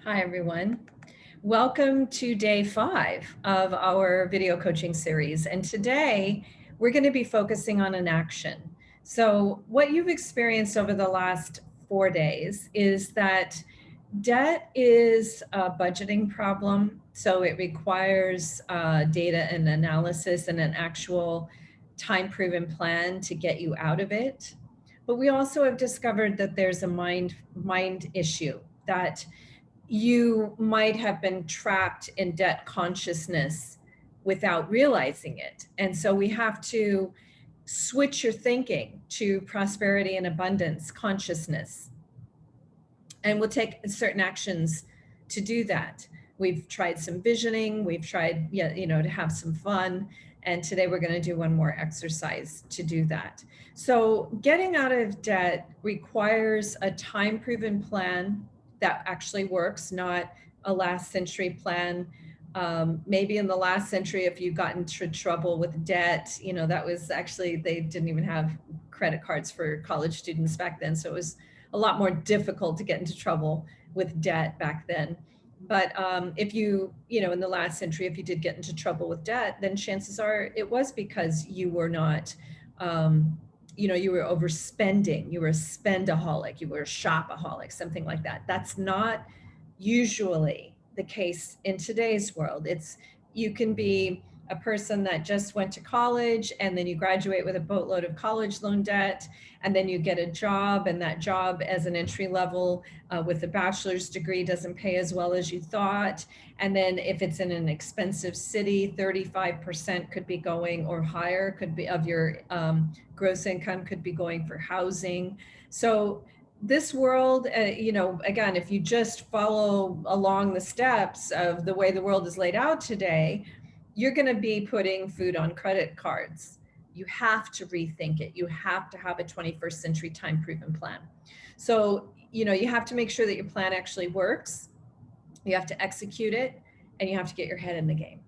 Hi, everyone. Welcome to day 5 of our video coaching series. And today we're going to be focusing on an action. So, what you've experienced over the last 4 days is that debt is a budgeting problem. So, it requires data and analysis and an actual time proven plan to get you out of it. But we also have discovered that there's a mind issue, that you might have been trapped in debt consciousness without realizing it. And so we have to switch your thinking to prosperity and abundance consciousness. And we'll take certain actions to do that. We've tried some visioning, we've tried, to have some fun. And today we're going to do one more exercise to do that. So getting out of debt requires a time proven plan that actually works, not a last century plan. Maybe in the last century, if you got into trouble with debt, that was actually, they didn't even have credit cards for college students back then. So it was a lot more difficult to get into trouble with debt back then. But if you in the last century, if you did get into trouble with debt, then chances are it was because you were not, you were overspending, you were a spendaholic, you were a shopaholic, something like that. That's not usually the case in today's world. You can be a person that just went to college and then you graduate with a boatload of college loan debt, and then you get a job, and that job as an entry level with a bachelor's degree doesn't pay as well as you thought. And then if it's in an expensive city, 35% could be going, or higher, could be of your gross income could be going for housing. So this world, again, if you just follow along the steps of the way the world is laid out today, you're going to be putting food on credit cards. You have to rethink it. You have to have a 21st century time proven plan. So, you have to make sure that your plan actually works. You have to execute it, and you have to get your head in the game.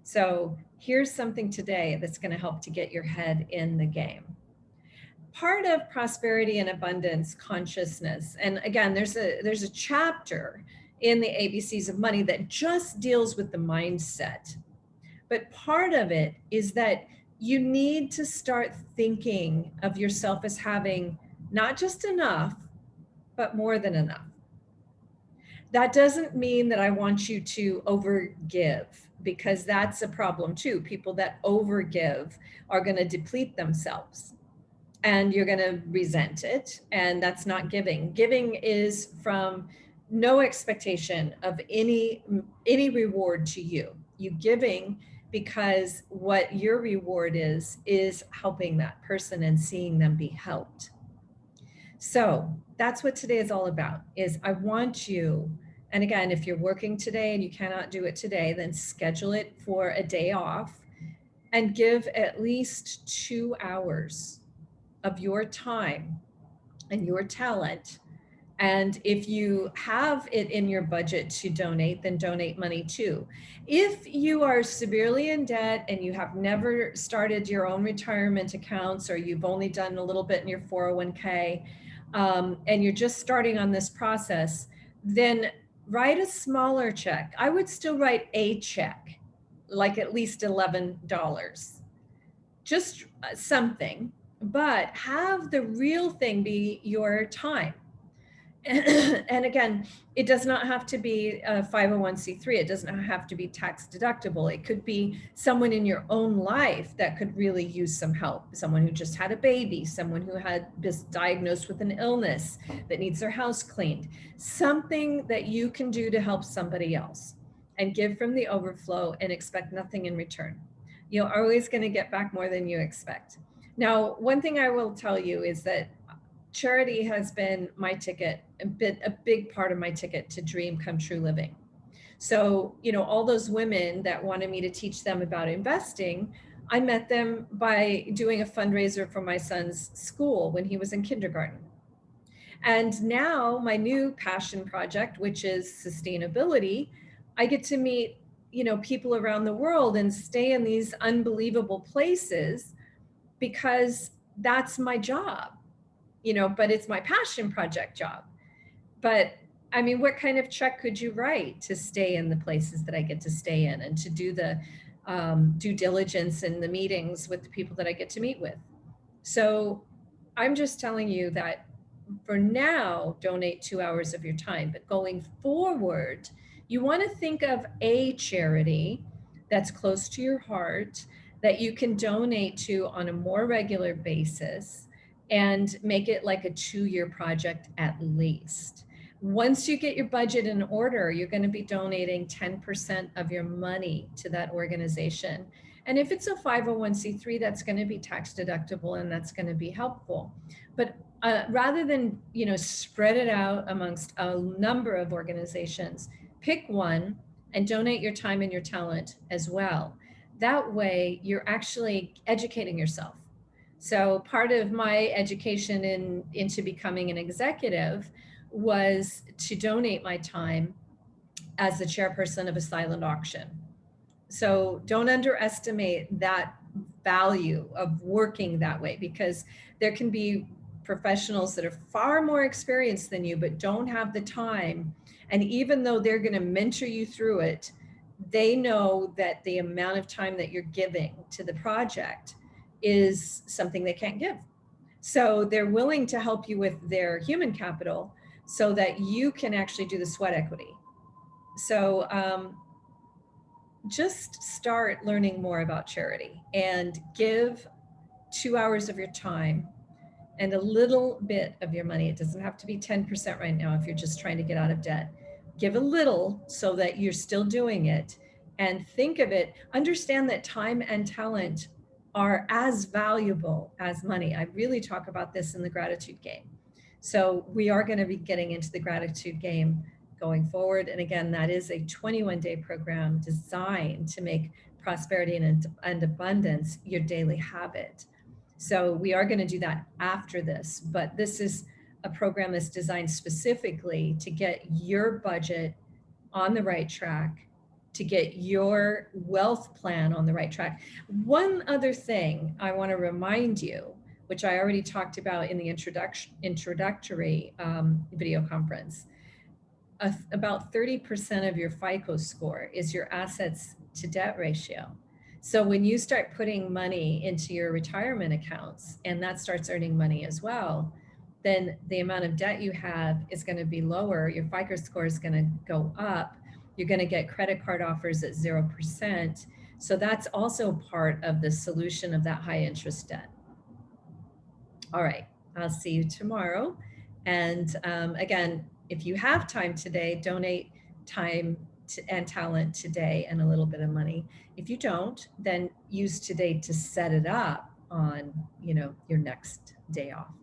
So here's something today that's going to help to get your head in the game. Part of prosperity and abundance consciousness, and again, there's a chapter in the ABCs of money that just deals with the mindset. But part of it is that you need to start thinking of yourself as having not just enough, but more than enough. That doesn't mean that I want you to overgive, because that's a problem too. People that overgive are going to deplete themselves, and you're going to resent it. And that's not giving. Giving is from no expectation of any reward to you. You giving because what your reward is helping that person and seeing them be helped. So that's what today is all about. Is I want you, and again, if you're working today and you cannot do it today, then schedule it for a day off and give at least 2 hours of your time and your talent. And if you have it in your budget to donate, then donate money too. If you are severely in debt and you have never started your own retirement accounts, or you've only done a little bit in your 401k, and you're just starting on this process, then write a smaller check. I would still write a check, like at least $11, just something, but have the real thing be your time. And again, it does not have to be a 501c3. It doesn't have to be tax deductible. It could be someone in your own life that could really use some help. Someone who just had a baby, someone who had been diagnosed with an illness that needs their house cleaned. Something that you can do to help somebody else, and give from the overflow and expect nothing in return. You're always going to get back more than you expect. Now, one thing I will tell you is that charity has been my ticket, a big part of my ticket to dream come true living. So, all those women that wanted me to teach them about investing, I met them by doing a fundraiser for my son's school when he was in kindergarten. And now my new passion project, which is sustainability, I get to meet, people around the world and stay in these unbelievable places because that's my job. But it's my passion project job. But I mean, what kind of check could you write to stay in the places that I get to stay in and to do the due diligence in the meetings with the people that I get to meet with? So I'm just telling you that for now, donate 2 hours of your time. But going forward, you want to think of a charity that's close to your heart that you can donate to on a more regular basis and make it like a 2-year project at least. Once you get your budget in order, you're going to be donating 10% of your money to that organization. And if it's a 501c3, that's going to be tax deductible and that's going to be helpful. But rather than spread it out amongst a number of organizations, pick one and donate your time and your talent as well. That way, you're actually educating yourself. So part of my education into becoming an executive was to donate my time as the chairperson of a silent auction. So don't underestimate that value of working that way, because there can be professionals that are far more experienced than you, but don't have the time. And even though they're going to mentor you through it, they know that the amount of time that you're giving to the project is something they can't give. So they're willing to help you with their human capital so that you can actually do the sweat equity. So just start learning more about charity and give 2 hours of your time and a little bit of your money. It doesn't have to be 10% right now if you're just trying to get out of debt. Give a little so that you're still doing it, and think of it, understand that time and talent are as valuable as money. I really talk about this in the gratitude game. So we are going to be getting into the gratitude game going forward. And again, that is a 21-day program designed to make prosperity and abundance your daily habit. So we are going to do that after this, but this is a program that's designed specifically to get your budget on the right track, to get your wealth plan on the right track. One other thing I want to remind you, which I already talked about in the introductory video conference, about 30% of your FICO score is your assets to debt ratio. So when you start putting money into your retirement accounts and that starts earning money as well, then the amount of debt you have is going to be lower. Your FICO score is going to go up. You're going to get credit card offers at 0%. So that's also part of the solution of that high interest debt. All right, I'll see you tomorrow. And again, if you have time today, donate time and talent today and a little bit of money. If you don't, then use today to set it up on, your next day off.